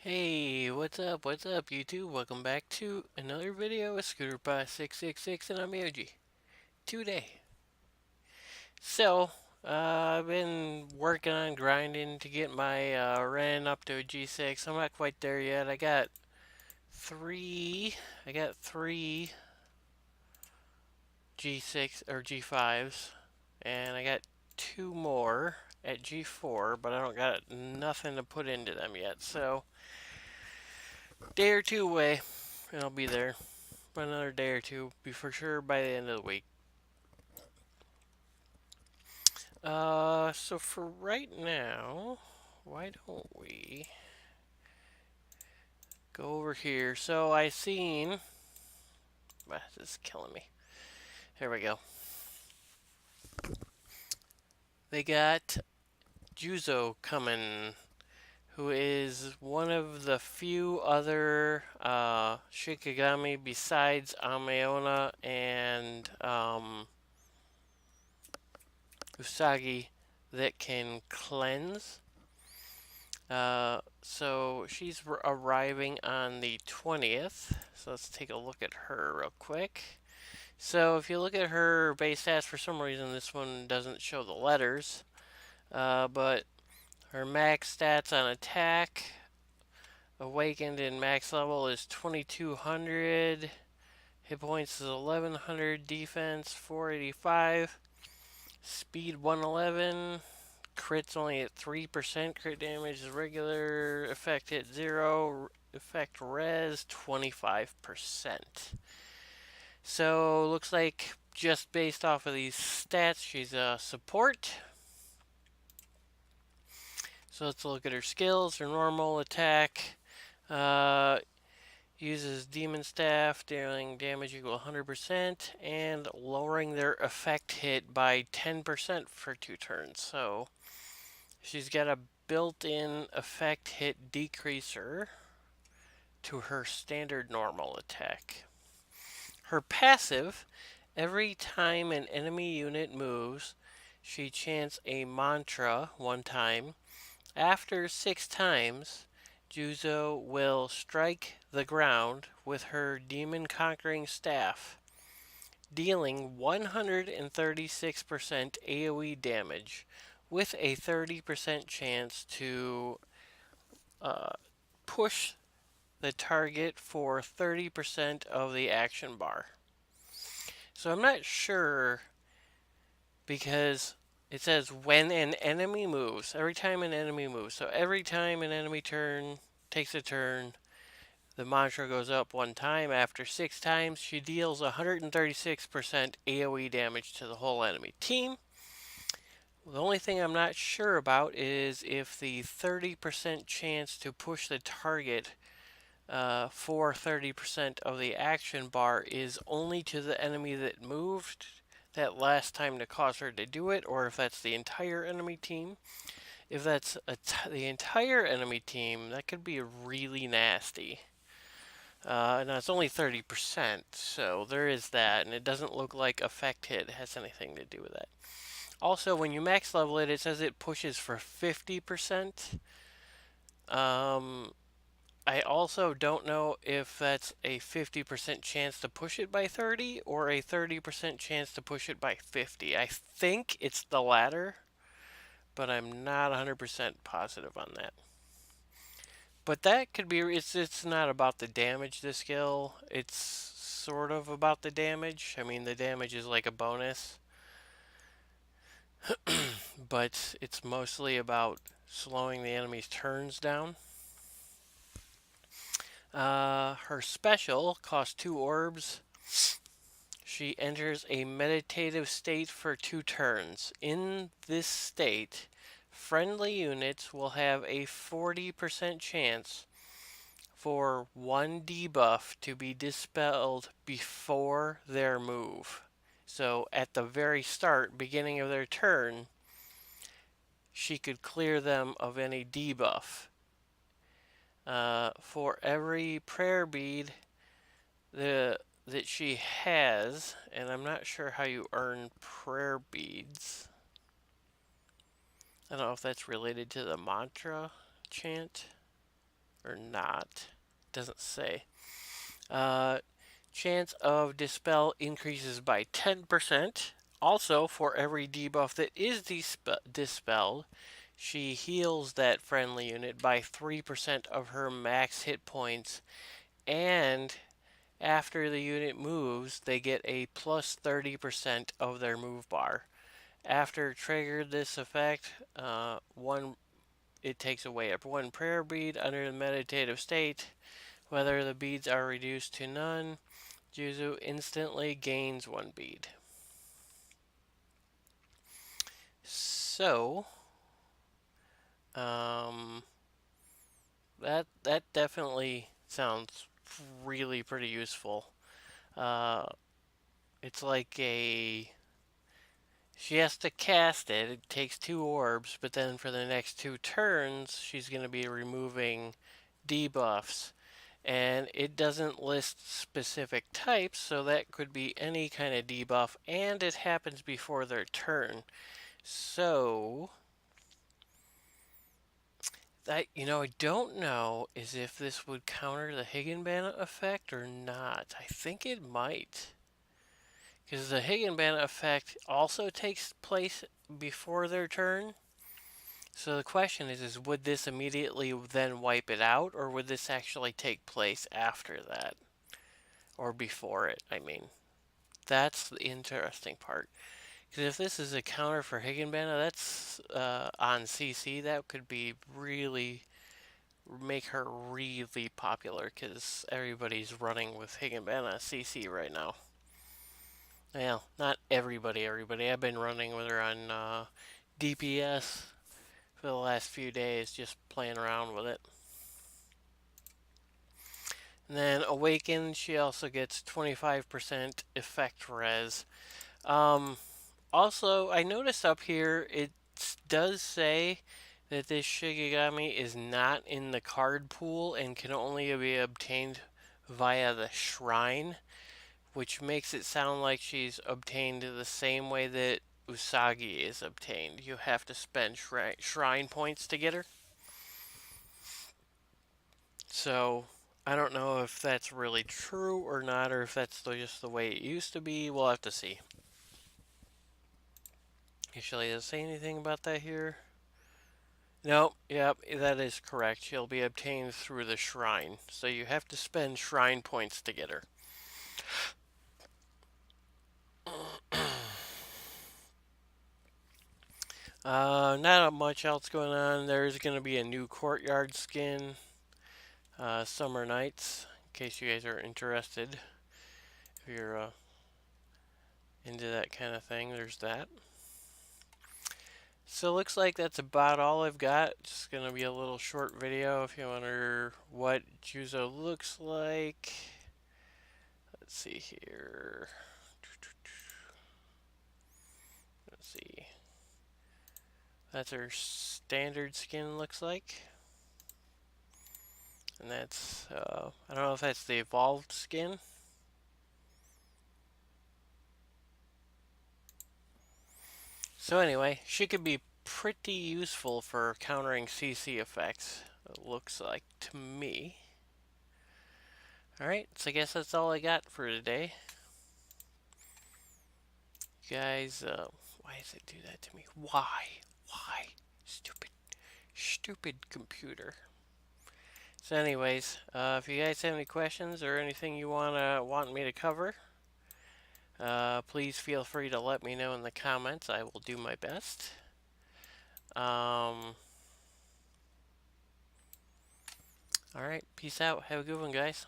Hey, what's up, YouTube? Welcome back to another video with ScooterBot666 and Onmyoji. Today. So, I've been working on grinding to get my Ren up to a G6. I'm not quite there yet. Three, I got three G6 or G5s, and I got two more at G4, but I don't got nothing to put into them yet. So, day or two away, and I'll be there. Another day or two, be for sure by the end of the week. So for right now, why don't we go over here? So I seen, this is killing me. Here we go. They got Juzo coming, who is one of the few other Shikigami besides Ameona and Usagi that can cleanse. So she's arriving on the 20th. So let's take a look at her real quick. So if you look at her base stats, for some reason this one doesn't show the letters. But her max stats on attack, awakened and max level is 2200. Hit points is 1100. Defense 485. Speed 111. Crit's only at 3%. Crit damage is regular. Effect hit 0. Effect res 25%. So looks like just based off of these stats, she's a support. So let's look at her skills. Her normal attack uses demon staff, dealing damage equal 100%, and lowering their effect hit by 10% for 2 turns. So she's got a built-in effect hit decreaser to her standard normal attack. Her passive, every time an enemy unit moves, she chants a mantra 1 time. After 6 times, Juzo will strike the ground with her demon conquering staff, dealing 136% AoE damage with a 30% chance to push the target for 30% of the action bar. So I'm not sure because it says when an enemy moves, every time an enemy moves. So every time an enemy takes a turn, the mantra goes up 1 time. After 6 times, she deals 136% AoE damage to the whole enemy team. The only thing I'm not sure about is if the 30% chance to push the target for 30% of the action bar is only to the enemy that moved that last time to cause her to do it, or if that's the entire enemy team. If that's the entire enemy team, that could be really nasty. Now it's only 30%, so there is that, and it doesn't look like effect hit has anything to do with that. Also, when you max level it, it says it pushes for 50%. I also don't know if that's a 50% chance to push it by 30 or a 30% chance to push it by 50. I think it's the latter, but I'm not 100% positive on that. But that could be, it's not about the damage, the skill. It's sort of about the damage. I mean, the damage is like a bonus, but it's mostly about slowing the enemy's turns down. Her special costs 2 orbs. She enters a meditative state for 2 turns. In this state, friendly units will have a 40% chance for 1 debuff to be dispelled before their move. So at the very start, beginning of their turn, she could clear them of any debuff. For every prayer bead that she has, and I'm not sure how you earn prayer beads. I don't know if that's related to the mantra chant. or not. Doesn't say. Uh, Chance of dispel increases by 10%. Also, for every debuff that is dispelled, she heals that friendly unit by 3% of her max hit points, and after the unit moves, they get a plus 30% of their move bar. After triggered this effect, it takes away one prayer bead under the meditative state. Whether the beads are reduced to none, Juzu instantly gains one bead. So, um, that definitely sounds really pretty useful. Uh, it's like she has to cast it. It takes 2 orbs, but then for the next 2 turns, she's going to be removing debuffs. And it doesn't list specific types, so that could be any kind of debuff, and it happens before their turn. So, I don't know is if this would counter the Higginbana effect or not. I think it might. Because the Higginbana effect also takes place before their turn. So the question is would this immediately then wipe it out, or would this actually take place after that? Or before it, I mean. That's the interesting part. Because if this is a counter for Higginbana, that's on CC, that could be really make her really popular because everybody's running with Higginbana CC right now. Well, not everybody. I've been running with her on DPS for the last few days, just playing around with it. And then Awakened, she also gets 25% effect res. Um, Also, I noticed up here it does say that this Shigigami is not in the card pool and can only be obtained via the shrine, which makes it sound like she's obtained the same way that Usagi is obtained. You have to spend shrine points to get her. So, I don't know if that's really true or not, or if that's just the way it used to be. We'll have to see. Actually, does it say anything about that here? No, yep, that is correct. She'll be obtained through the shrine. So you have to spend shrine points to get her. Not much else going on. There's going to be a new courtyard skin, Summer Nights, in case you guys are interested. If you're into that kind of thing, there's that. So it looks like that's about all I've got. Just going to be a little short video if you wonder what Juzo looks like. Let's see here. Let's see. That's her standard skin looks like. And that's, I don't know if that's the evolved skin. So anyway, she could be pretty useful for countering CC effects, it looks like to me. Alright, so I guess that's all I got for today. You guys, why does it do that to me? Why? Why? Stupid computer. So anyways, if you guys have any questions or anything you want me to cover, please feel free to let me know in the comments. I will do my best. Alright, peace out. Have a good one, guys.